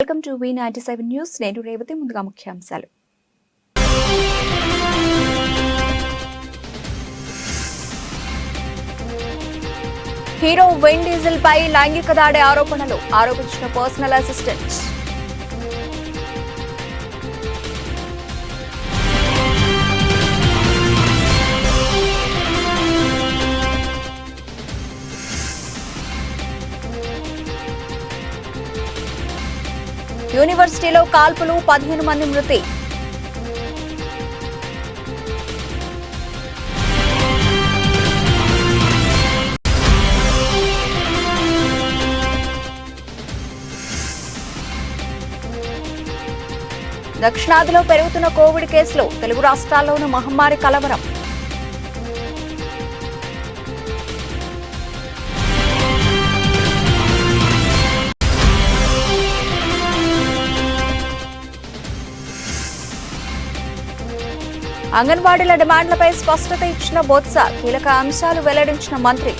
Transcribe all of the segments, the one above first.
Welcome to V97 news. నేను రేవతి. ముందుగా ముఖ్యాంశాలు. హీరో విన్ డీజిల్ పై లైంగిక దాడి ఆరోపించిన పర్సనల్ అసిస్టెంట్. యూనివర్సిటీలో కాల్పులు, 15 మంది మృతి. దక్షిణాదిలో పెరుగుతున్న కోవిడ్ కేసులు, తెలుగు రాష్ట్రాల్లోనూ మహమ్మారి కలవరం. అంగన్వాడీల డిమాండ్లపై స్పష్టత ఇచ్చిన బొత్స, కీలక అంశాలు వెల్లడించిన మంత్రి.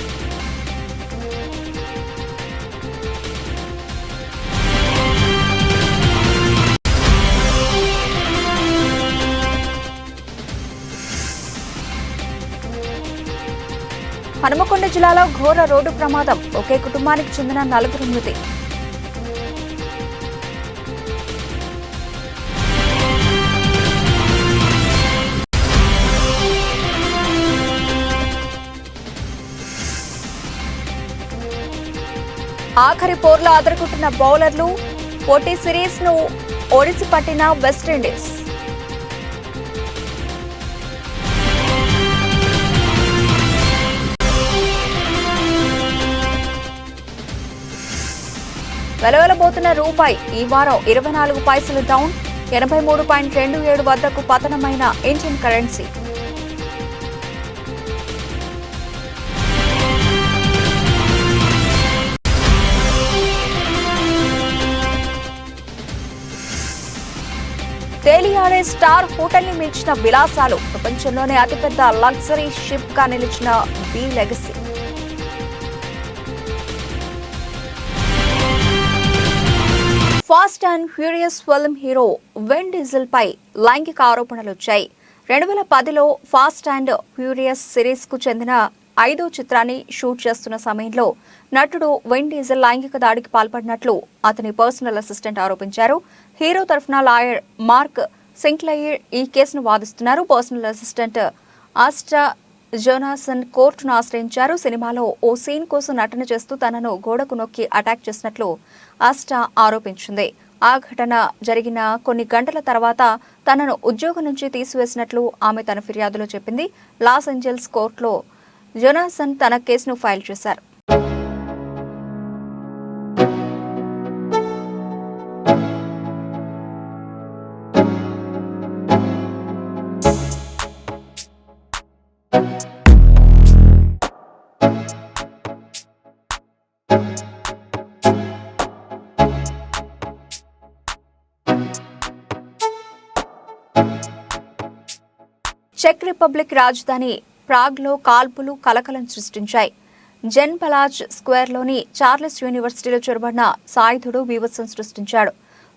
హనుమకొండ జిల్లాలో ఘోర రోడ్డు ప్రమాదం, ఒకే కుటుంబానికి చెందిన 4 మృతి. ఆఖరి పోర్లో అదరగొట్టిన బౌలర్లు, పోటీ సిరీస్ ను ఒడిసి పట్టిన వెస్టిండీస్. వెలవెలబోతున్న రూపాయి ఈ వారం 24 పైసలు డౌన్, 83.27 వద్దకు పతనమైన ఇండియన్ కరెన్సీ. తేలియాడే స్టార్ హోటల్ ని మించిన విలాసాలు, ప్రపంచంలోనే అతిపెద్ద లగ్జరీ షిప్ గా నిలిచిన B Legacy. Fast and Furious film hero Vin Diesel పై లైంగిక ఆరోపణలు వచ్చాయి. 2010లో ఫాస్ట్ అండ్ ఫ్యూరియస్ సిరీస్ కు చెందిన 5వ చిత్రాన్ని షూట్ చేస్తున్న సమయంలో నటుడు విన్ డీజిల్ లైంగిక దాడికి పాల్పడినట్లు అతని పర్సనల్ అసిస్టెంట్ ఆరోపించారు. హీరో తరఫున లాయర్ మార్క్ సింక్లెయిర్ ఈ కేసును వాదిస్తున్నారు. పర్సనల్ అసిస్టెంట్ ఆస్టా జోనాసన్ కోర్టును ఆశ్రయించారు. సినిమాలో ఓ సీన్ కోసం నటన చేస్తూ తనను గోడకు నొక్కి అటాక్ చేసినట్లు ఆస్టా ఆరోపించింది. ఆ ఘటన జరిగిన కొన్ని గంటల తర్వాత తనను ఉద్యోగం నుంచి తీసివేసినట్లు ఆమె తన ఫిర్యాదులో చెప్పింది. లాస్ ఏంజల్స్ కోర్టులో జోనాసన్ తన కేసును ఫైల్ చేశారు. చెక్ రిపబ్లిక్ రాజధాని ప్రాగ్లో కాల్పులు కలకలం సృష్టించాయి. జెన్ పలాజ్ స్క్వేర్లోని చార్లెస్ యూనివర్సిటీలో చొరబడిన సాయుధుడు బీభత్సం సృష్టించాడు.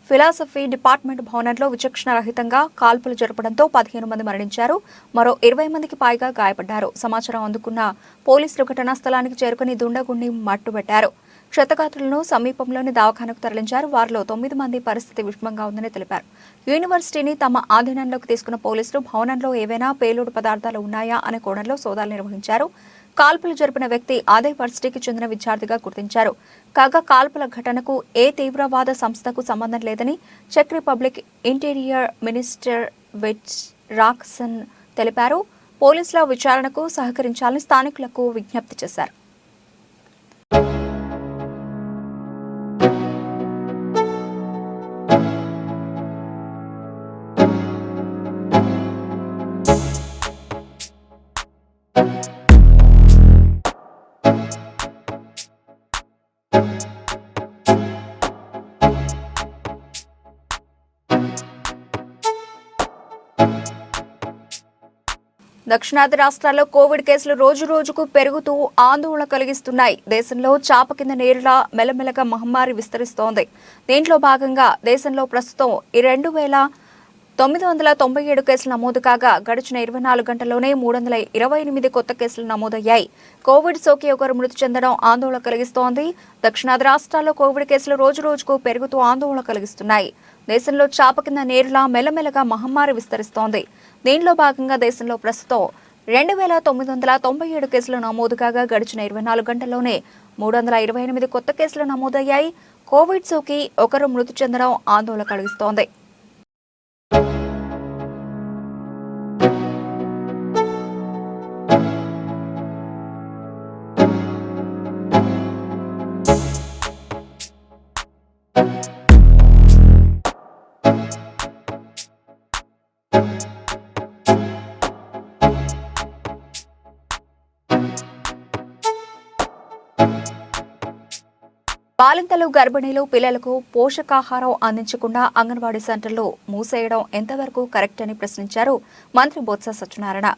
ఫిలాసఫీ డిపార్ట్మెంట్ భవనంలో విచక్షణ రహితంగా కాల్పులు జరపడంతో 15 మంది మరణించారు. మరో 20 మందికి పైగా గాయపడ్డారు. సమాచారం అందుకున్న పోలీసులు ఘటనా స్థలానికి చేరుకుని దుండగుండి మట్టుబెట్టారు. క్షతగాత్రులను సమీపంలోని దవాఖానకు తరలించారు. వారిలో 9 మంది పరిస్థితి విషమంగా ఉందని తెలిపారు. యూనివర్సిటీని తమ ఆధీనంలోకి తీసుకున్న పోలీసులు భవనంలో ఏవైనా పేలుడు పదార్థాలు ఉన్నాయా అనే కోణంలో సోదాలు నిర్వహించారు. కాల్పులు జరిపిన వ్యక్తి అదే వర్సిటీకి చెందిన విద్యార్థిగా గుర్తించారు. కాగా కాల్పుల ఘటనకు ఏ తీవ్రవాద సంస్థకు సంబంధం లేదని చెక్ Republic interior minister Vit Rakusan తెలిపారు. పోలీసుల విచారణకు సహకరించాలని స్థానికులకు విజ్ఞప్తి చేశారు. దక్షిణాది రాష్ట్రాల్లో కోవిడ్ కేసులు రోజు రోజుకు పెరుగుతూ ఆందోళన కలిగిస్తున్నాయి. దేశంలో చాప కింద నీరులా మెల్లమెల్లగా మహమ్మారి విస్తరిస్తోంది. దీంట్లో భాగంగా దేశంలో ప్రస్తుతం 2,997 కేసులు నమోదు కాగా గడిచిన 24 గంటల్లోనే 328 కొత్త కేసులు నమోదయ్యాయి. కోవిడ్ సోకి ఒకరు మృతి చెందడం ఆందోళన కలిగిస్తోంది. దక్షిణాది రాష్ట్రాల్లో కోవిడ్ కేసులు రోజు రోజుకు పెరుగుతూ ఆందోళన కలిగిస్తున్నాయి. దేశంలో చాప కింద నీరులా మెల్లమెల్లగా మహమ్మారి విస్తరిస్తోంది. దీనిలో భాగంగా దేశంలో ప్రస్తుతం 2,997 కేసులు నమోదు కాగా గడిచిన 24 గంటల్లోనే 328 కొత్త కేసులు నమోదయ్యాయి. కోవిడ్ సోకి ఒకరు మృతి చెందడం ఆందోళన కలిగిస్తోంది. బాలింతలు, గర్భిణీలు, పిల్లలకు పోషకాహారం అందించకుండా అంగన్వాడీ సెంటర్లు మూసేయడం ఎంతవరకు కరెక్ట్ అని ప్రశ్నించారు మంత్రి బొత్స సత్యనారాయణ.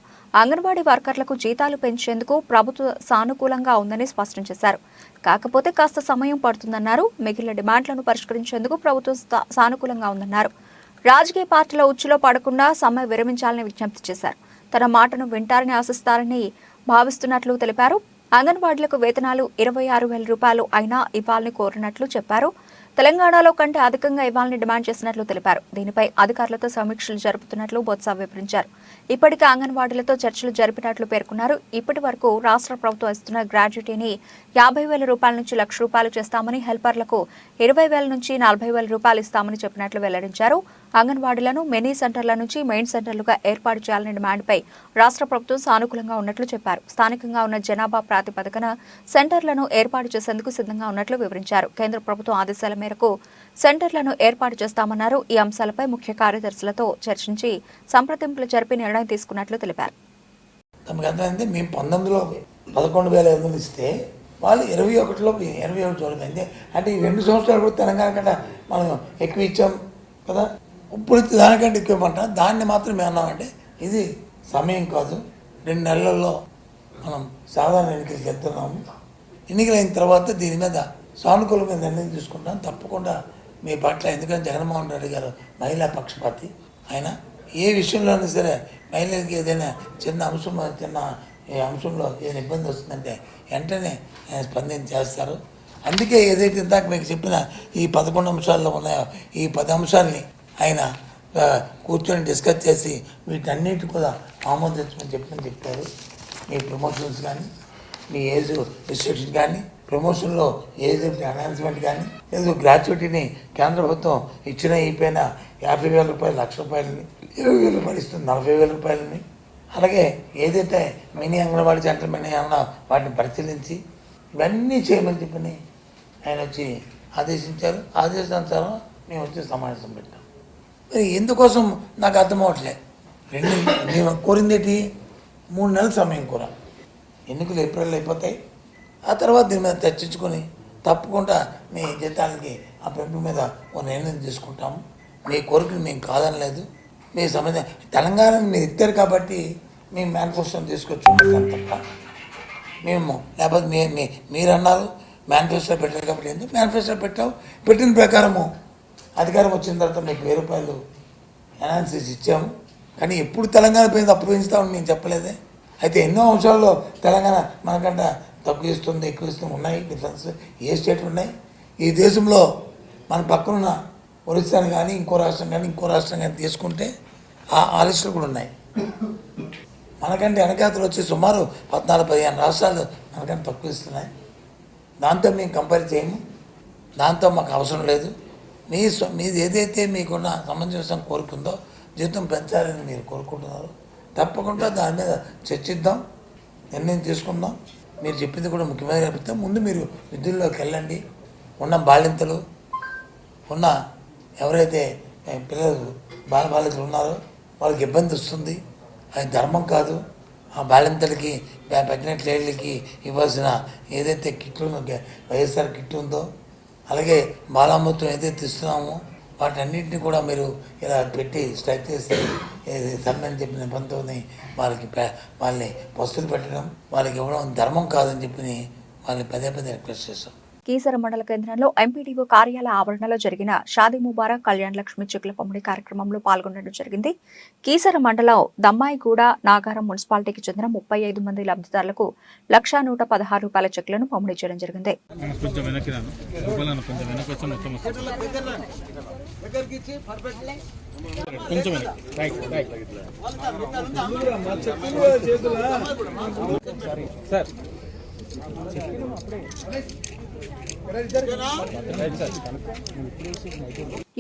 అంగన్వాడీ వర్కర్లకు జీతాలు పెంచేందుకు ప్రభుత్వం సానుకూలంగా ఉందని స్పష్టం చేశారు. కాకపోతే కాస్త సమయం పడుతుందన్నారు. మిగిలిన డిమాండ్లను పరిష్కరించేందుకు ప్రభుత్వం సానుకూలంగా ఉందన్నారు. రాజకీయ పార్టీల ఉచ్చులో పడకుండా సమ్మె విరమించాలని విజ్ఞప్తి చేశారు. తన మాటను వింటారని ఆశిస్తారని భావిస్తున్నట్లు తెలిపారు. అంగన్వాడీలకు వేతనాలు 26,000 రూపాయలు అయినా ఇవ్వాలని కోరినట్లు చెప్పారు. తెలంగాణలో కంటే అధికంగా ఇవ్వాలని డిమాండ్ చేసినట్లు తెలిపారు. దీనిపై అధికారులతో సమీక్షలు జరుపుతున్నట్లు బొత్స వివరించారు. ఇప్పటికే అంగన్వాడీలతో చర్చలు జరిపినట్లు పేర్కొన్నారు. ఇప్పటి వరకు రాష్ట్ర ప్రభుత్వం ఇస్తున్న గ్రాడ్యుటీని 50,000 రూపాయల నుంచి ₹1,00,000 చేస్తామని, హెల్పర్లకు 20,000 నుంచి 40,000 రూపాయలు ఇస్తామని చెప్పినట్లు వెల్లడించారు. అంగన్వాడీలను మినీ సెంటర్ల నుంచి మెయిన్ సెంటర్లుగా ఏర్పాటు చేయాలనే డిమాండ్పై రాష్ట్ర ప్రభుత్వం సానుకూలంగా ఉన్నట్లు చెప్పారు. స్థానికంగా ఉన్న జనాభా ప్రాతిపదికన సెంటర్లను ఏర్పాటు చేసేందుకు సిద్ధంగా ఉన్నట్లు వివరించారు. కేంద్ర ప్రభుత్వం ఆదేశాల మేరకు సెంటర్లను ఏర్పాటు చేస్తామన్నారు. ఈ అంశాలపై ముఖ్య కార్యదర్శులతో చర్చించి సంప్రదింపులు జరిపి నిర్ణయం తీసుకున్నట్లు తెలిపారు. మేము 19లో 11,500 ఇస్తే వాళ్ళు 21లో 21 చూడమైంది. అంటే ఈ 2 సంవత్సరాలు కూడా తెలంగాణ కంటే మనం ఎక్కువ ఇచ్చాం కదా. ఇప్పుడు దానికంటే ఎక్కువ పంట దాన్ని మాత్రం మేము అన్నామంటే ఇది సమయం కాదు. 2 నెలల్లో మనం సాధారణ ఎన్నికలకు వెళ్తున్నాము. ఎన్నికలైన తర్వాత దీని మీద సానుకూలమైన నిర్ణయం తీసుకుంటాం తప్పకుండా మీ పట్ల. ఎందుకంటే జగన్మోహన్ రెడ్డి గారు మహిళా పక్షపాతి. ఆయన ఏ విషయంలోనూ సరే మహిళలకి ఏదైనా చిన్న అంశంలో ఏదైనా ఇబ్బంది వస్తుందంటే వెంటనే ఆయన స్పందన చేస్తారు. అందుకే ఏదైతే ఇందాక మీకు చెప్పిన ఈ 11 అంశాల్లో ఉన్నాయో ఈ 10 అంశాలని ఆయన కూర్చొని డిస్కస్ చేసి వీటన్నిటి కూడా ఆమోదించమని చెప్పారు. మీ ప్రమోషన్స్ కానీ, మీ ఏజ్ రిస్ట్రిక్షన్ కానీ, ప్రమోషన్లో ఏజ్ ఎన్హాన్స్మెంట్ కానీ, ఏదో గ్రాట్యుటీని కేంద్ర ప్రభుత్వం ఇచ్చిన అయిపోయినా 50,000 రూపాయలు, ₹1,00,000, 20,000 రూపాయలు ఇస్తుంది, 40,000 రూపాయలని. అలాగే ఏదైతే మినీ అంగన్వాడీ సెంటర్ మినీ అన్న వాటిని పరిశీలించి ఇవన్నీ చేయమని చెప్పని ఆయన వచ్చి ఆదేశించారు. ఆదేశానుసారం మేము వచ్చి సమావేశం పెట్టాం. మరి ఎందుకోసం నాకు అర్థం అవ్వట్లే. మేము కోరింది ఏంటి? 3 నెలల సమయం కోరాం. ఎన్నికలు ఏప్రిల్లో అయిపోతాయి. ఆ తర్వాత దీని మీద చర్చించుకొని తప్పకుండా మీ జీతాలకి ఆ పెంపు మీద ఒక నిర్ణయం తీసుకుంటాము. మీ కోరికను మేము కాదనలేదు. మీ సమస్య తెలంగాణను మీరు ఇచ్చారు కాబట్టి మేము మేనిఫెస్టోని తీసుకొచ్చి పెట్టాం తప్ప మేము లేకపోతే మీరు అన్నారు మేనిఫెస్టో పెట్టారు కాబట్టి ఎందుకు మేనిఫెస్టో పెట్టిన ప్రకారము అధికారం వచ్చిన తర్వాత మీకు 1,000 రూపాయలు ఎన్హాన్సెస్ ఇచ్చాము. కానీ ఎప్పుడు తెలంగాణ పోయింది అప్పుడు పెంచుతామని నేను చెప్పలేదే. అయితే ఎన్నో అంశాల్లో తెలంగాణ మనకంటే తక్కువ ఇస్తుంది, ఎక్కువ ఇస్తుంది ఉన్నాయి. డిఫరెన్స్ ఏ స్టేట్ ఉన్నాయి. ఈ దేశంలో మన పక్కనున్న ఒరిస్సాని కానీ ఇంకో రాష్ట్రం కానీ తీసుకుంటే ఆ లిస్టులు కూడా ఉన్నాయి. మనకంటే వెనకాతలు వచ్చి సుమారు 14-15 రాష్ట్రాలు మనకంటే తక్కువ ఇస్తున్నాయి. దాంతో మేము కంపేర్ చేయము. దాంతో మాకు అవసరం లేదు. మీది ఏదైతే మీకున్న సమంజసం కోరుకుందో జీతం పెంచాలని మీరు కోరుకుంటున్నారు, తప్పకుండా దాని మీద చర్చిద్దాం, నిర్ణయం తీసుకుందాం. మీరు చెప్పింది కూడా ముఖ్యమైన చెప్తాం. ముందు మీరు విధుల్లోకి వెళ్ళండి. ఉన్న బాలింతలు ఉన్న ఎవరైతే పిల్లలు బాలికలు ఉన్నారో వాళ్ళకి ఇబ్బంది వస్తుంది. అది ధర్మం కాదు. ఆ బాలింతలకి ప్రెగ్నెంట్ లేడీలకి ఇవ్వాల్సిన ఏదైతే కిట్లు వైఎస్ఆర్ కిట్ ఉందో, అలాగే బాలామృతం ఏదైతే ఇస్తున్నామో వాటన్నింటినీ కూడా మీరు ఇలా పెట్టి స్ట్రైక్ చేస్తే సన్ అని చెప్పిన పంతోని వాళ్ళని పస్తులు పెట్టడం, వాళ్ళకి ఇవ్వడం ధర్మం కాదని చెప్పి వాళ్ళని పదే రిక్వెస్ట్ చేస్తాం. కీసర మండల కేంద్రంలో ఎంపీడీఓ కార్యాలయ ఆవరణలో జరిగిన షాదీ ముబారక్ కళ్యాణ్ లక్ష్మి చెక్కుల పంపిణీ కార్యక్రమంలో పాల్గొనడం జరిగింది. కీసర మండలం దమ్మాయిగూడ నాగారం మున్సిపాలిటీకి చెందిన 35 మంది లబ్ధిదారులకు ₹1,116 చెక్కులను పంపిణీ చేయడం జరిగింది.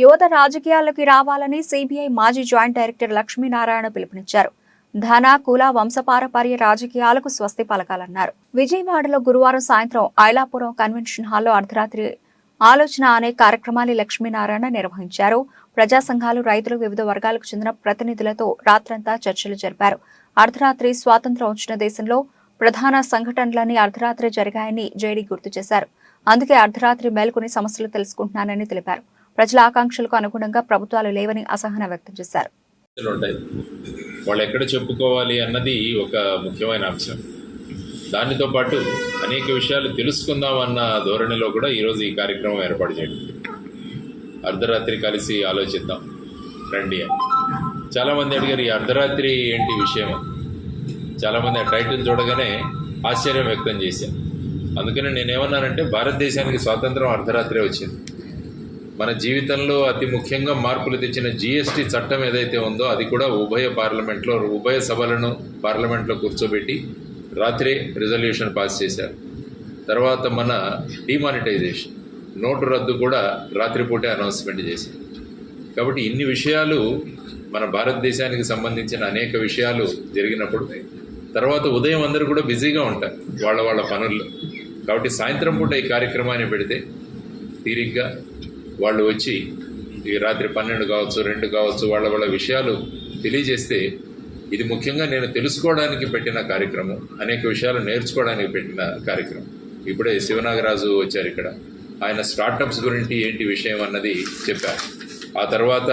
యువత రాజకీయాల్లోకి రావాలని సిబిఐ మాజీ జాయింట్ డైరెక్టర్ లక్ష్మీనారాయణ పిలుపునిచ్చారు. ధన కుల వంశపారపర్య రాజకీయాలకు స్వస్తి పలకాలన్నారు. విజయవాడలో గురువారం సాయంత్రం ఐలాపురం కన్వెన్షన్ హాల్లో అర్ధరాత్రి ఆలోచన అనే కార్యక్రమాన్ని లక్ష్మీనారాయణ నిర్వహించారు. ప్రజా సంఘాలు, రైతులు, వివిధ వర్గాలకు చెందిన ప్రతినిధులతో రాత్రంతా చర్చలు జరిపారు. అర్ధరాత్రి స్వాతంత్ర్యం వచ్చిన దేశంలో ప్రధాన సంఘటనలన్నీ అర్ధరాత్రి జరిగాయని జేడీ గుర్తు చేశారు. అందుకే అర్ధరాత్రి మేల్కొని సమస్యలు తెలుసుకుంటున్నానని తెలిపారు. ప్రజల ఆకాంక్షలకు అనుగుణంగా ప్రభుత్వాలు లేవని అసహనం వ్యక్తం చేశారు. వాళ్ళు ఎక్కడ చెప్పుకోవాలి అన్నది ఒక ముఖ్యమైన అంశం. దానితో పాటు అనేక విషయాలు తెలుసుకుందాం అన్న ధోరణిలో కూడా ఈరోజు ఈ కార్యక్రమం ఏర్పాటు చేయడం. అర్ధరాత్రి కలిసి ఆలోచిద్దాం రండి అని చాలామంది అడిగారు. ఈ అర్ధరాత్రి ఏంటి విషయం? చాలామంది ఆ టైటిల్ చూడగానే ఆశ్చర్యం వ్యక్తం చేశారు. అందుకని నేనేమన్నానంటే, భారతదేశానికి స్వాతంత్రం అర్ధరాత్రే వచ్చింది. మన జీవితంలో అతి ముఖ్యంగా మార్పులు తెచ్చిన జిఎస్టీ చట్టం ఏదైతే ఉందో అది కూడా ఉభయ సభలను పార్లమెంట్లో కూర్చోబెట్టి రాత్రే రిజల్యూషన్ పాస్ చేశారు. తర్వాత మన డిమానిటైజేషన్, నోటు రద్దు కూడా రాత్రిపూటే అనౌన్స్మెంట్ చేశారు. కాబట్టి ఇన్ని విషయాలు మన భారతదేశానికి సంబంధించిన అనేక విషయాలు జరిగినప్పుడు తర్వాత ఉదయం అందరూ కూడా బిజీగా ఉంటారు వాళ్ళ పనుల్లో. కాబట్టి సాయంత్రం పూట ఈ కార్యక్రమాన్ని పెడితే తీరిగ్గా వాళ్ళు వచ్చి ఈ రాత్రి 12 కావచ్చు, 2 కావచ్చు, వాళ్ళ విషయాలు తెలియజేస్తే ఇది ముఖ్యంగా నేను తెలుసుకోవడానికి పెట్టిన కార్యక్రమం, అనేక విషయాలు నేర్చుకోవడానికి పెట్టిన కార్యక్రమం. ఇప్పుడే శివనాగరాజు వచ్చారు ఇక్కడ, ఆయన స్టార్టప్స్ గురించి ఏంటి విషయం అన్నది చెప్పారు. ఆ తర్వాత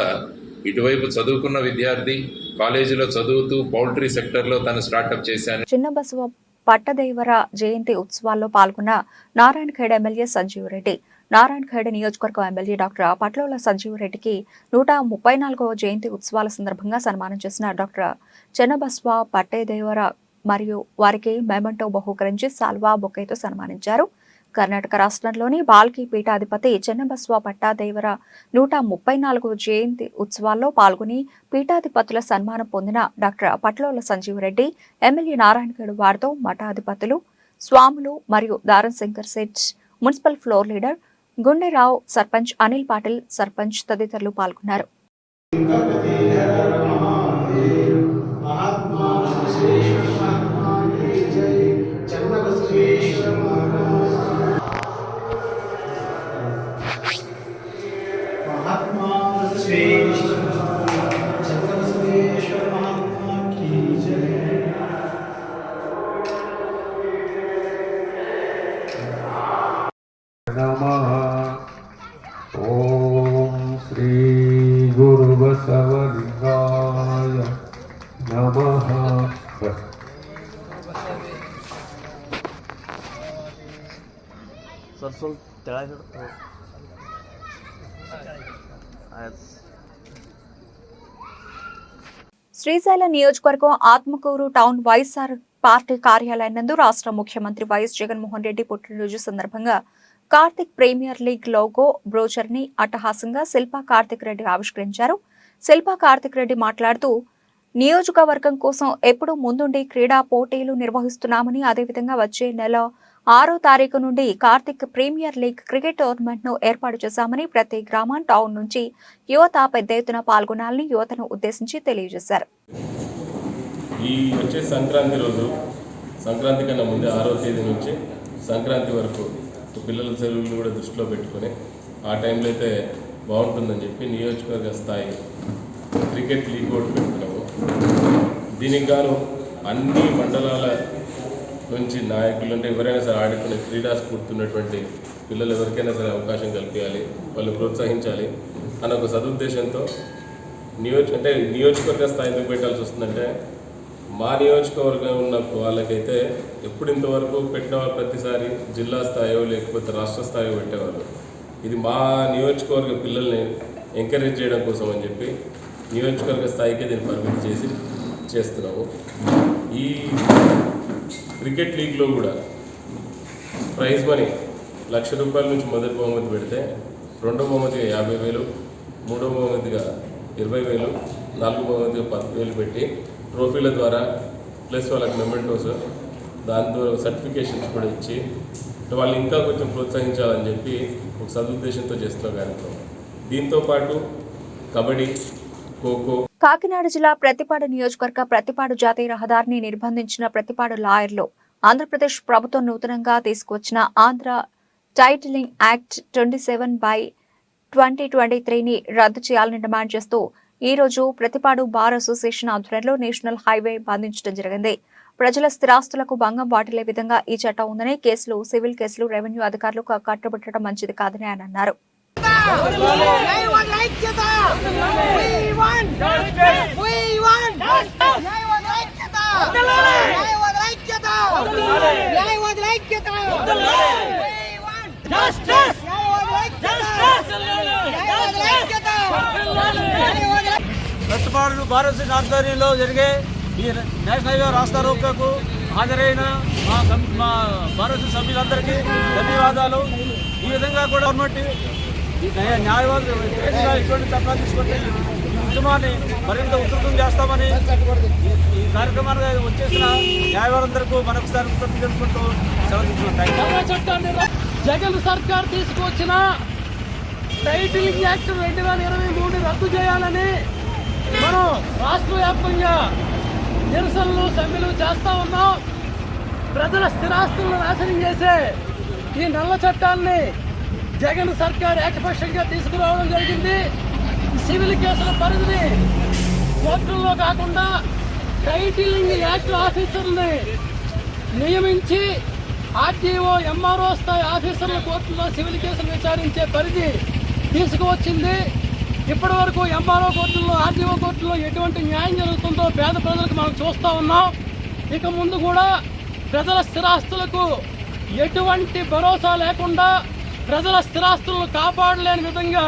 ఇటువైపు చదువుకున్న విద్యార్థి కాలేజీలో చదువుతూ పౌల్ట్రీ సెక్టర్లో తను స్టార్టప్ చేశాను. చిన్న బసవ పట్టదేవర జయంతి ఉత్సవాల్లో పాల్గొన్న నారాయణఖేడ్ ఎమ్మెల్యే సంజీవ్ రెడ్డి. నారాయణఖేడ్ నియోజకవర్గం ఎమ్మెల్యే డాక్టర్ పట్లోల సంజీవ్ రెడ్డికి 134వ జయంతి ఉత్సవాల సందర్భంగా సన్మానం చేసిన డాక్టర్ చెన్నబస్వ పట్టేదేవర మరియు వారికి మెమంటో బహూకరించి సాల్వా బొకేతో సన్మానించారు. కర్ణాటక రాష్ట్రంలోని బాల్కీ పీఠాధిపతి చెన్నబస్వ పట్టాదేవర 134వ జయంతి ఉత్సవాల్లో పాల్గొని పీఠాధిపతుల సన్మానం పొందిన డాక్టర్ పట్లోల సంజీవ్ రెడ్డి ఎమ్మెల్యే నారాయణఖేడ్ వారితో మఠాధిపతులు, స్వాములు మరియు దారం Shankar set municipal floor leader Gunderao, sarpanch Anil Patil, sarpanch తదితరులు పాల్గొన్నారు. ఓం శ్రీ గురు బసవలింగాయ నమః. శ్రీశైలం నియోజకవర్గం ఆత్మకూరు టౌన్ వైఎస్ఆర్ పార్టీ కార్యాలయం నందు రాష్ట్ర ముఖ్యమంత్రి వైఎస్ జగన్మోహన్ రెడ్డి పుట్టినరోజు సందర్భంగా Karthik premier league logo brochure ని అట్టహాసంగా శిల్పా కార్తిక్ రెడ్డి ఆవిష్కరించారు. శిల్పా కార్తిక్ రెడ్డి మాట్లాడుతూ, నియోజకవర్గం కోసం ఎప్పుడూ ముందుండి క్రీడా పోటీలు నిర్వహిస్తున్నామని, అదేవిధంగా వచ్చే నెల 6వ తారీఖు నుండి Karthik premier league cricket tournament ను ఏర్పాటు చేశామని, ప్రతి గ్రామం, టౌన్ నుంచి యువత పెద్ద ఎత్తున పాల్గొనాలని యువతను ఉద్దేశించి తెలియజేశారు. ఈ వచ్చే సంక్రాంతి రోజు, సంక్రాంతి కన్నా ముందే 6వ తేదీ నుంచి సంక్రాంతి వరకు పిల్లల సెలవులు కూడా దృష్టిలో పెట్టుకొని ఆ టైంలో అయితే బాగుంటుందని చెప్పి నియోజకవర్గ స్థాయి క్రికెట్ లీగ్ కూడా పెడుతున్నాము. దీనికి గాను అన్ని మండలాల నుంచి నాయకులు అంటే ఎవరైనా సరే ఆడుకునే క్రీడా స్ఫూర్తి ఉన్నటువంటి పిల్లలు ఎవరికైనా సరే అవకాశం కల్పించాలి, వాళ్ళు ప్రోత్సహించాలి అన్న ఒక సదుద్దేశంతో నియోజకవర్గ స్థాయి ఎందుకు పెట్టాల్సి వస్తుందంటే మా నియోజకవర్గం ఉన్న వాళ్ళకైతే ఎప్పుడు ఇంతవరకు పెట్టిన ప్రతిసారి జిల్లా స్థాయో లేకపోతే రాష్ట్ర స్థాయో పెట్టేవాళ్ళు. ఇది మా నియోజకవర్గ పిల్లల్ని ఎంకరేజ్ చేయడం కోసం అని చెప్పి నియోజకవర్గ స్థాయికే దీన్ని పరిమితి చేస్తున్నాము. ఈ క్రికెట్ లీగ్లో కూడా ప్రైజ్ మనీ ₹1,00,000 నుంచి మొదటి బహుమతి పెడితే రెండో బహుమతిగా 50,000, మూడో బహుమతిగా 20,000, నాలుగో బహుమతిగా 10,000 పెట్టి ట్రోఫీల ద్వారా ప్లస్ వాళ్ళకి మెమెంటోస్ దాంతో సర్టిఫికేషన్స్ కూడా ఇచ్చి వాళ్ళు ఇంకా కొంచెం ప్రోత్సహించాలని చెప్పి ఒక సదుద్దేశంతో చేస్తున్న కార్యక్రమం. దీంతోపాటు కబడ్డీ, ఖోఖో. కాకినాడ జిల్లా ప్రతిపాడు నియోజకవర్గ ప్రతిపాడు జాతీయ రహదారిని నిర్బంధించిన ప్రతిపాడు లాయర్లు ఆంధ్రప్రదేశ్ ప్రభుత్వం నూతనంగా తీసుకువచ్చిన ఆంధ్ర టైటిలింగ్ యాక్ట్ 27/2023ని రద్దు చేయాలని డిమాండ్ చేస్తూ ఈ రోజు ప్రతిపాడు బార్ అసోసియేషన్ ఆధ్వర్యంలో నేషనల్ హైవే బంధించడం జరిగింది. ప్రజల స్థిరాస్తులకు భంగం వాటిల్లే విధంగా ఈ చట్టం ఉందని, కేసులు, సివిల్ కేసులు రెవెన్యూ అధికారులకు కట్టబెట్టడం మంచిది కాదని ఆయన అన్నారు. ప్రతిపాడు భారత ఆధ్వర్యంలో జరిగే ఈ నేషనల్ హైవే రాస్తా రోకోకు హాజరైన మా భారత సభ్యులందరికీ ధన్యవాదాలు. ఈ విధంగా కూడా గవర్నమెంట్ న్యాయవాదులు వ్యతిరేకంగా ఇటువంటి చట్టాలు తీసుకుంటే ఈ ఉద్యమాన్ని మరింత ఉధృతం చేస్తామని ఈ కార్యక్రమాన్ని వచ్చేసిన న్యాయవాదులందరికీ మరొకసారి తెలుసుకుంటూ సెలవు. జగన్ సర్కార్ తీసుకువచ్చిన టైటిలింగ్ యాక్ట్ 2023 రద్దు చేయాలని మనం రాష్ట్ర వ్యాప్తంగా నిరసనలు, సమ్మెలు చేస్తా ఉన్నాం. ప్రజల స్థిరాస్తులను నాశనం చేసే ఈ నల్ల చట్టాన్ని జగన్ సర్కార్ ఏకపక్షంగా తీసుకురావడం జరిగింది. సివిల్ కేసుల పరిధిని కోర్టుల్లో కాకుండా టైటిలింగ్ యాక్ట్ ఆఫీసర్ని నియమించి ఆర్టీఓ, ఎంఆర్ఓ స్థాయి ఆఫీసర్ల కోర్టులో సివిల్ కేసులు విచారించే పరిధి తీసుకువచ్చింది. ఇప్పటి వరకు ఎంఆర్ఓ కోర్టుల్లో, ఆర్టీఓ కోర్టుల్లో ఎటువంటి న్యాయం జరుగుతుందో పేద ప్రజలకు మనం చూస్తూ ఉన్నాం. ఇక ముందు కూడా ప్రజల స్థిరాస్తులకు ఎటువంటి భరోసా లేకుండా ప్రజల స్థిరాస్తులను కాపాడలేని విధంగా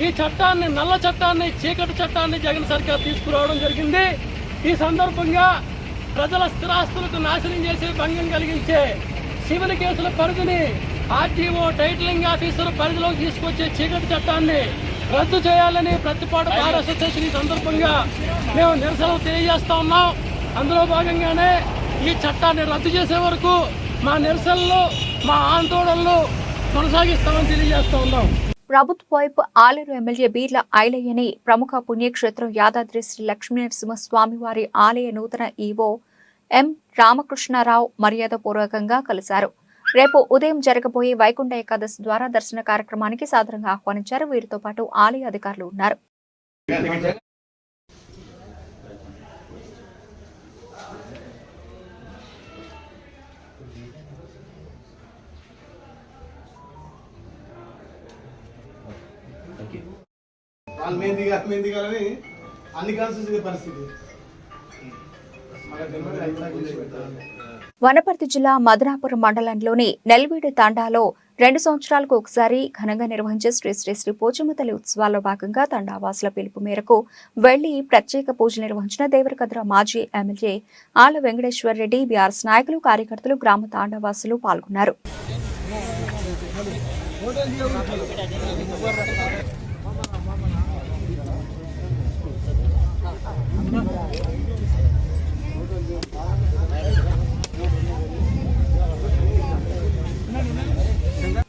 ఈ చట్టాన్ని, నల్ల చట్టాన్ని, చీకటి చట్టాన్ని జగన్ సర్కార్ తీసుకురావడం జరిగింది. ఈ సందర్భంగా ప్రజల స్థిరాస్తులకు నాశనం చేసే, భంగం కలిగించే సివిల్ కేసుల పరిధిని ఆర్టీఓ, టైటిలింగ్ ఆఫీసర్ పరిధిలోకి తీసుకొచ్చే చీకటి చట్టాన్ని రద్దు చేయాలని ప్రతిపాడు బార్ అసోసియేషన్ ఈ సందర్భంగా మేము నిరసనలు తెలియజేస్తా ఉన్నాం. అందులో భాగంగానే ఈ చట్టాన్ని రద్దు చేసే వరకు మా నిరసనలు, మా ఆందోళనలు కొనసాగిస్తామని తెలియజేస్తా ఉన్నాం. ప్రభుత్వ వైపు ఆలేరు ఎమ్మెల్యే బీర్ల ఐలయ్యని ప్రముఖ పుణ్యక్షేత్రం యాదాద్రి శ్రీ లక్ష్మీనరసింహస్వామివారి ఆలయ నూతన ఈవో ఎం రామకృష్ణారావు మర్యాదపూర్వకంగా కలిశారు. రేపు ఉదయం జరగబోయే వైకుంఠ ఏకాదశి ద్వారా దర్శన కార్యక్రమానికి సాదరంగా ఆహ్వానించారు. వీరితో పాటు ఆలయ అధికారులు ఉన్నారు. అన్ని కలిసి పరిస్థితి. వనపర్తి జిల్లా మదనాపురం మండలంలోని నెల్వీడు తాండాలో 2 సంవత్సరాలకు ఒకసారి ఘనంగా నిర్వహించే శ్రీ శ్రీ శ్రీ పోచమ్మ తల్లి ఉత్సవాల్లో భాగంగా తండావాసుల పిలుపు మేరకు వెళ్లి ప్రత్యేక పూజలు నిర్వహించిన దేవరకద్ర మాజీ ఎమ్మెల్యే ఆళ్ల వెంకటేశ్వర రెడ్డి, బీఆర్ఎస్ నాయకులు, కార్యకర్తలు, గ్రామ తాండావాసులు పాల్గొన్నారు.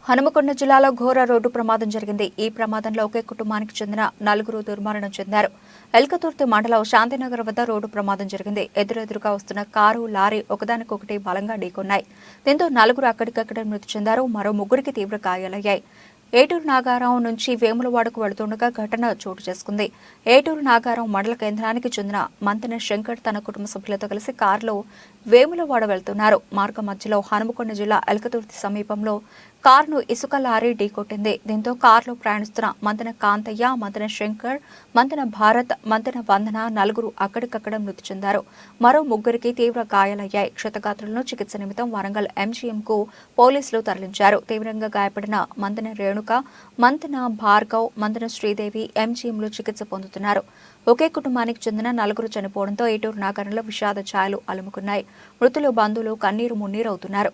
హనుమకొండ జిల్లాలో ఘోర రోడ్డు ప్రమాదం జరిగింది. ఈ ప్రమాదంలో ఒకే కుటుంబానికి చెందిన 4 దుర్మరణం చెందారు. ఎల్కతుర్తి మండలం శాంతినగర్ వద్ద రోడ్డు ప్రమాదం జరిగింది. ఎదురెదురుగా వస్తున్న కారు, లారీ ఒకదానికొకటి బలంగా ఢీకొన్నాయి. దీంతో 4 అక్కడికక్కడే మృతి చెందారు. మరో 3కి తీవ్ర గాయాలయ్యాయి. ఏటూరు నాగారం నుంచి వేములవాడకు వెళుతుండగా ఘటన చోటు చేసుకుంది. ఏటూరు నాగారం మండల కేంద్రానికి చెందిన మంతెన శంకర్ తన కుటుంబ సభ్యులతో కలిసి కారులో వేములవాడ వెళ్తున్నారు. మార్గం మధ్యలో హనుమకొండ జిల్లా ఎలకతుర్తి సమీపంలో కారును ఇసుక లారీ ఢీకొట్టింది. దీంతో కారులో ప్రయాణిస్తున్న మంతెన కాంతయ్య, మంతెన శంకర్, మంతెన భారత్, మంతెన వందన నలుగురు అక్కడికక్కడ మృతి చెందారు. మరో ముగ్గురికి తీవ్ర గాయాలయ్యాయి. క్షతగాత్రులను చికిత్స నిమిత్తం వరంగల్ ఎంజీఎంకు పోలీసులు తరలించారు. తీవ్రంగా గాయపడిన మంతెన రేణుక, మంతెన భార్గవ్, మంతెన శ్రీదేవి ఎంజీఎంలో చికిత్స పొందుతున్నారు. ఒకే కుటుంబానికి చెందిన నలుగురు చనిపోవడంతో ఏటూరు నగరంలో విషాద ఛాయలు అలుముకున్నాయి. మృతులు బంధువులు కన్నీరు మున్నీరవుతున్నారు.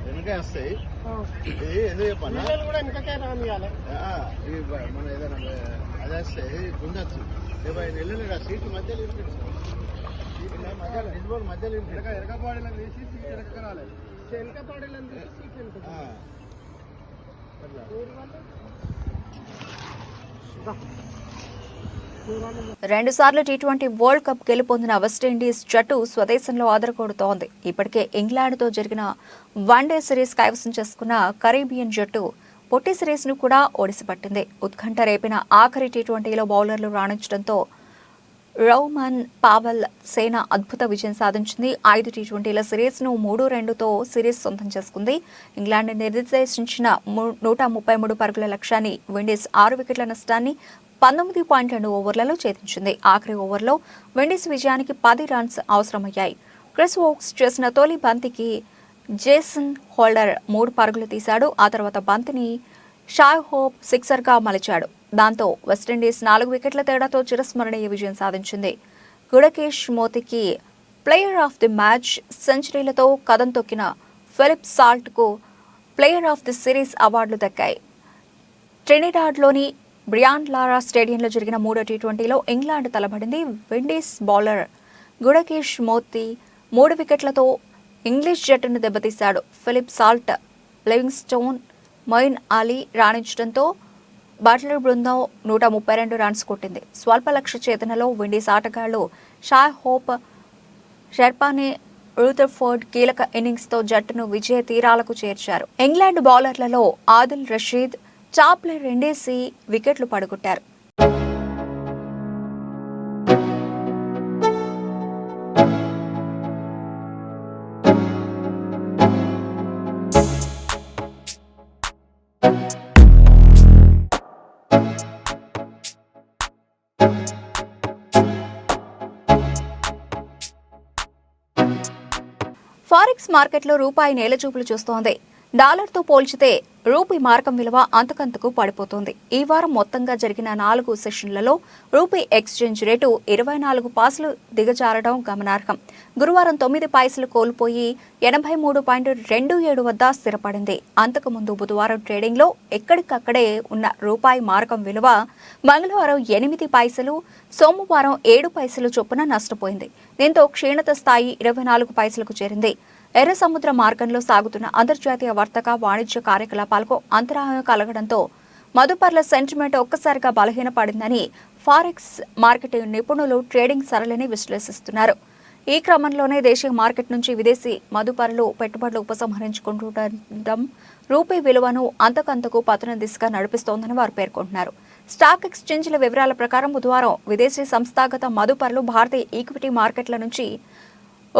వెనకే వస్తాయి ఇది ఎందుకు చెప్పన్నా కూడా వెనకకే రానియాలి మన ఏదైనా అది వస్తే గుండొచ్చు వెళ్ళిన సీట్లు మధ్యలో మధ్యలో ఎరకపాడీలను తీసి సీట్ ఎరకరాలి ఎరకపాడీలను తీసి సీట్ రెండుసార్లు టీ20 వరల్డ్ కప్ గెలుపొందిన వెస్టిండీస్ జట్టు స్వదేశంలో ఆదరకొడుతోంది. ఇప్పటికే ఇంగ్లాండ్తో జరిగిన వన్డే సిరీస్ కైవసం చేసుకున్న కరీబియన్ జట్టు పొట్టి సిరీస్ను కూడా ఓడిసిపట్టింది. ఉత్కంఠ రేపిన ఆఖరి టీ20లో బౌలర్లు రాణించడంతో రౌమన్ పావెల్ సేన అద్భుత విజయం సాధించింది. 5 టీ20ల సిరీస్ను 3-2తో సిరీస్ సొంతం చేసుకుంది. ఇంగ్లాండ్ నిర్దేశించిన 133 పరుగుల లక్ష్యాన్ని విండీస్ 6 వికెట్ల నష్టాన్ని 19.2 ఓవర్లలో ఛేదించింది. ఆఖరి ఓవర్లో విండీస్ విజయానికి 10 రన్స్ అవసరమయ్యాయి. క్రిస్ వోక్స్ చేసిన తొలి బంతికి జేసన్ హోల్డర్ 3 పరుగులు తీశాడు. ఆ తర్వాత బంతిని షాయ్ హోప్ సిక్సర్గా మలిచాడు. దాంతో వెస్టిండీస్ 4 వికెట్ల తేడాతో చిరస్మరణీయ విజయం సాధించింది. గుడకేష్ మోతీకి ప్లేయర్ ఆఫ్ ది మ్యాచ్ సెంచరీలతో కదం తొక్కిన ఫిలిప్ సాల్ట్కు ప్లేయర్ ఆఫ్ ది సిరీస్ అవార్డులు దక్కాయి. ట్రినిడాడ్లోని బ్రియాన్ లారా స్టేడియంలో జరిగిన 3వ టీ20లో ఇంగ్లాండ్ తలబడింది. విండీస్ బౌలర్ గుడకేష్ మోతీ 3 వికెట్లతో ఇంగ్లీష్ జట్టును దెబ్బతీశాడు. Philip Salt, Livingstone, Moeen Ali రాణించడంతో బట్లర్ బృందం 132 రన్స్ కొట్టింది. స్వల్ప లక్ష్య ఛేదనలో విండీస్ ఆటగాళ్లు షాయ్ హోప్, షెర్పానే రూథర్ఫోర్డ్ కీలక ఇన్నింగ్స్తో జట్టును విజయ తీరాలకు చేర్చారు. ఇంగ్లాండ్ బౌలర్లలో ఆదిల్ రషీద్, చాప్లే రెండేసి వికెట్లు పడగొట్టారు. ఫారెక్స్ మార్కెట్లో రూపాయి నేలచూపులు చూస్తోంది. డాలర్తో పోల్చితే రూపీ మార్కం విలువ అంతకంతకు పడిపోతుంది. ఈ వారం మొత్తంగా జరిగిన 4 సెషన్లలో రూపీ ఎక్స్చేంజ్ రేటు 24 పైసలు దిగజారడం గమనార్హం. గురువారం 9 పైసలు కోల్పోయి 83.27 వద్ద స్థిరపడింది. అంతకుముందు బుధవారం ట్రేడింగ్లో ఎక్కడికక్కడే ఉన్న రూపాయి మార్కం విలువ మంగళవారం 8 పైసలు, సోమవారం 7 పైసలు చొప్పున నష్టపోయింది. దీంతో క్షీణత స్థాయి 24 పైసలకు చేరింది. ఎర్ర సముద్ర మార్గంలో సాగుతున్న అంతర్జాతీయ వర్తక వాణిజ్య కార్యకలాపాలకు అంతరాయం కలగడంతో మదుపర్ల సెంటిమెంట్ ఒక్కసారిగా బలహీనపడిందని ఫారెక్స్ మార్కెట్ నిపుణులు ట్రేడింగ్ సరళిని విశ్లేషిస్తున్నారు. ఈ క్రమంలోనే దేశీయ మార్కెట్ నుంచి విదేశీ మదుపరులు పెట్టుబడులు ఉపసంహరించుకుంటుండటం రూపీ విలువను అంతకంతకు పతన దిశగా నడిపిస్తోందని వారు పేర్కొంటున్నారు. స్టాక్ ఎక్స్చేంజ్ల వివరాల ప్రకారం బుధవారం విదేశీ సంస్థాగత మదుపరులు భారతీయ ఈక్విటీ మార్కెట్ల నుంచి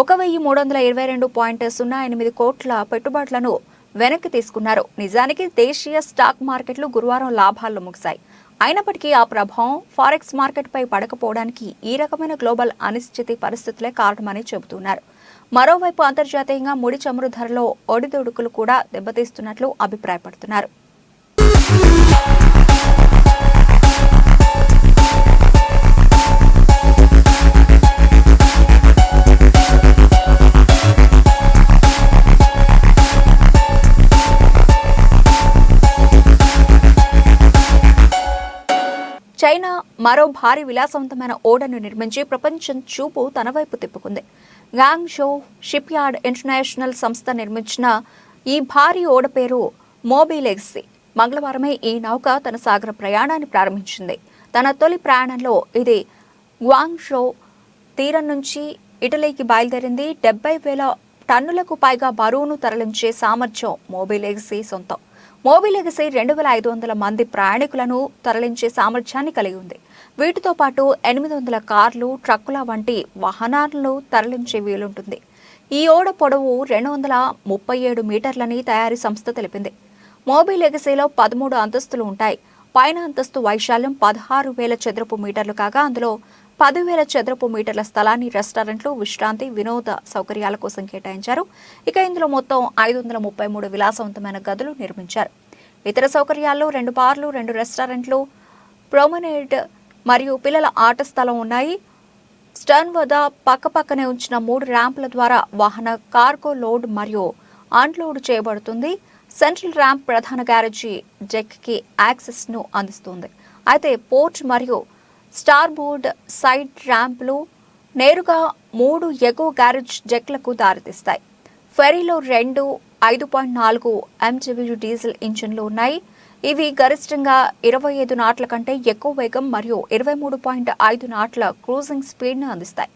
1,322.08 కోట్ల పెట్టుబడులను వెనక్కి తీసుకున్నారు. నిజానికి దేశీయ స్టాక్ మార్కెట్లు గురువారం లాభాల్లో ముగిశాయి. అయినప్పటికీ ఆ ప్రభావం ఫారెక్స్ మార్కెట్పై పడకపోవడానికి ఈ రకమైన గ్లోబల్ అనిశ్చితి పరిస్థితులే కారణమని చెబుతున్నారు. మరోవైపు అంతర్జాతీయంగా ముడి చమురు ధరలో ఒడిదుడుకులు కూడా దెబ్బతీస్తున్నట్లు అభిప్రాయపడుతున్నారు. చైనా మరో భారీ విలాసవంతమైన ఓడను నిర్మించి ప్రపంచం చూపు తన వైపు తిప్పుకుంది. గ్వాంగ్జో షిప్ యార్డ్ ఇంటర్నేషనల్ సంస్థ నిర్మించిన ఈ భారీ ఓడ పేరు మోబీ లెగసీ. మంగళవారమే ఈ నౌక తన సాగర ప్రయాణాన్ని ప్రారంభించింది. తన తొలి ప్రయాణంలో ఇది గ్వాంగ్జో తీరం నుంచి ఇటలీకి బయలుదేరింది. 70,000 టన్నులకు పైగా బరువును తరలించే సామర్థ్యం మోబీ లెగసీ సొంతం. మోబీ లెగసీ 2500 మంది ప్రయాణికులను తరలించే సామర్థ్యాన్ని కలిగి ఉంది. వీటితో పాటు 800 కార్లు, ట్రక్కుల వంటి వాహనాలను తరలించే వీలుంటుంది. ఈ ఓడ పొడవు 237 మీటర్లని తయారీ సంస్థ తెలిపింది. మోబీ లెగసీలో 13 అంతస్తులు ఉంటాయి. పైన అంతస్తు వైశాల్యం 16,000 చదరపు మీటర్లు కాగా అందులో 10,000 చదరపు మీటర్ల స్థలాన్ని రెస్టారెంట్లు, విశ్రాంతి, వినోద సౌకర్యాల కోసం కేటాయించారు. ఇక ఇందులో మొత్తం 533 విలాసవంతమైన గదులు నిర్మించారు. ఇతర సౌకర్యాల్లో 2 బార్లు, 2 రెస్టారెంట్లు, ప్రొమెనేడ్ మరియు పిల్లల ఆట స్థలం ఉన్నాయి. స్టర్న్ వద్ద పక్కపక్కనే ఉంచిన 3 ర్యాంపుల ద్వారా వాహన కార్గో లోడ్ మరియు అన్లోడ్ చేయబడుతుంది. సెంట్రల్ ర్యాంప్ ప్రధాన గ్యారేజీ డెక్కి యాక్సెస్ను అందిస్తుంది. అయితే పోర్ట్ మరియు స్టార్బోర్డ్ సైడ్ ర్యాంపులు నేరుగా 3 ఎగువ గ్యారేజ్ డెక్లకు దారితీస్తాయి. ఫెరీలో 2 5.4 MGU డీజిల్ ఇంజిన్లు ఉన్నాయి. ఇవి గరిష్టంగా 25 నాట్ల కంటే ఎక్కువ వేగం మరియు 23.5 నాట్ల క్రూజింగ్ స్పీడ్ను అందిస్తాయి.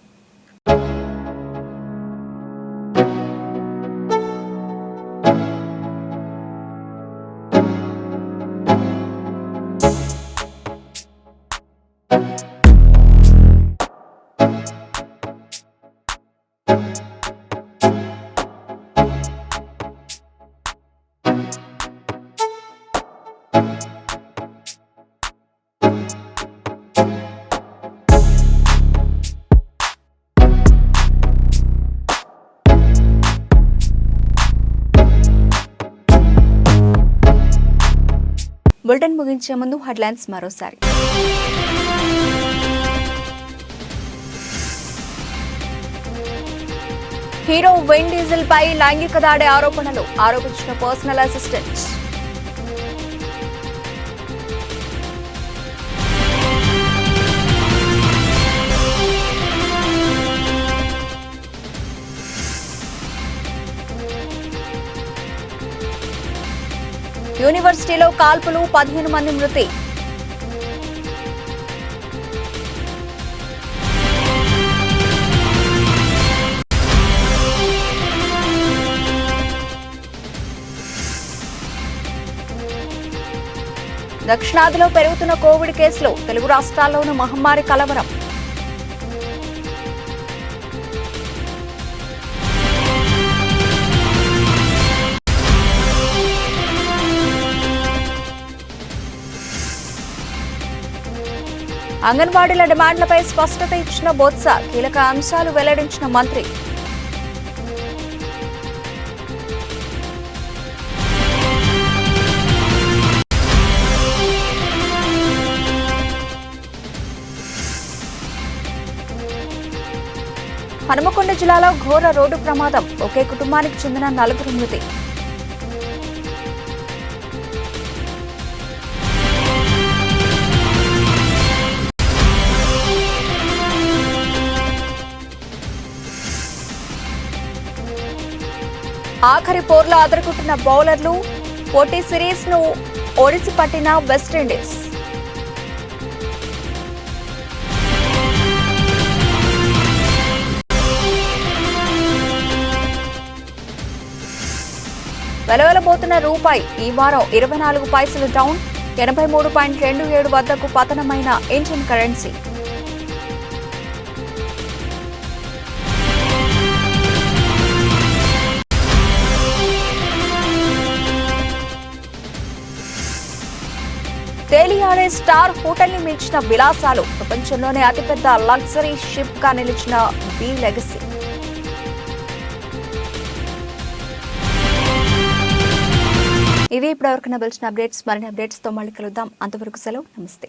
బులెటిన్ ముగించే ముందు హెడ్లైన్స్ మరోసారి. హీరో విన్ డీజిల్ పై లైంగిక దాడి ఆరోపణలు ఆరోపించిన పర్సనల్ అసిస్టెంట్. యూనివర్సిటీలో కాల్పులు, 15 మంది మృతి. దక్షిణాదిలో పెరుగుతున్న కోవిడ్ కేసులు, తెలుగు రాష్ట్రాల్లోనూ మహమ్మారి కలవరం. అంగన్వాడీల డిమాండ్లపై స్పష్టత ఇచ్చిన బొత్స, కీలక అంశాలు వెల్లడించిన మంత్రి. హనుమకొండ జిల్లాలో ఘోర రోడ్డు ప్రమాదం, ఒకే కుటుంబానికి చెందిన 4 మృతి. ఆఖరి పోర్లో అదరుకుంటున్న బౌలర్లు, పోటీ సిరీస్ ను ఒడిసి పట్టిన వెస్టిండీస్. వెలవెలబోతున్న రూపాయి ఈ వారం 24 పైసలు డౌన్, 83.27 వద్దకు పతనమైన ఇండియన్ కరెన్సీ. తేలియాడే స్టార్ హోటల్ ని మించిన విలాసాలు, ప్రపంచంలోనే అతిపెద్ద లగ్జరీ షిప్ గా నిలిచిన బీ లెగసీ. ఇవి ఇప్పటివరకు నా తెలిసిన అప్డేట్స్. మరిన్ని అప్డేట్స్ తో మళ్ళీ కలుద్దాం. అంతవరకు సెలవు, నమస్తే.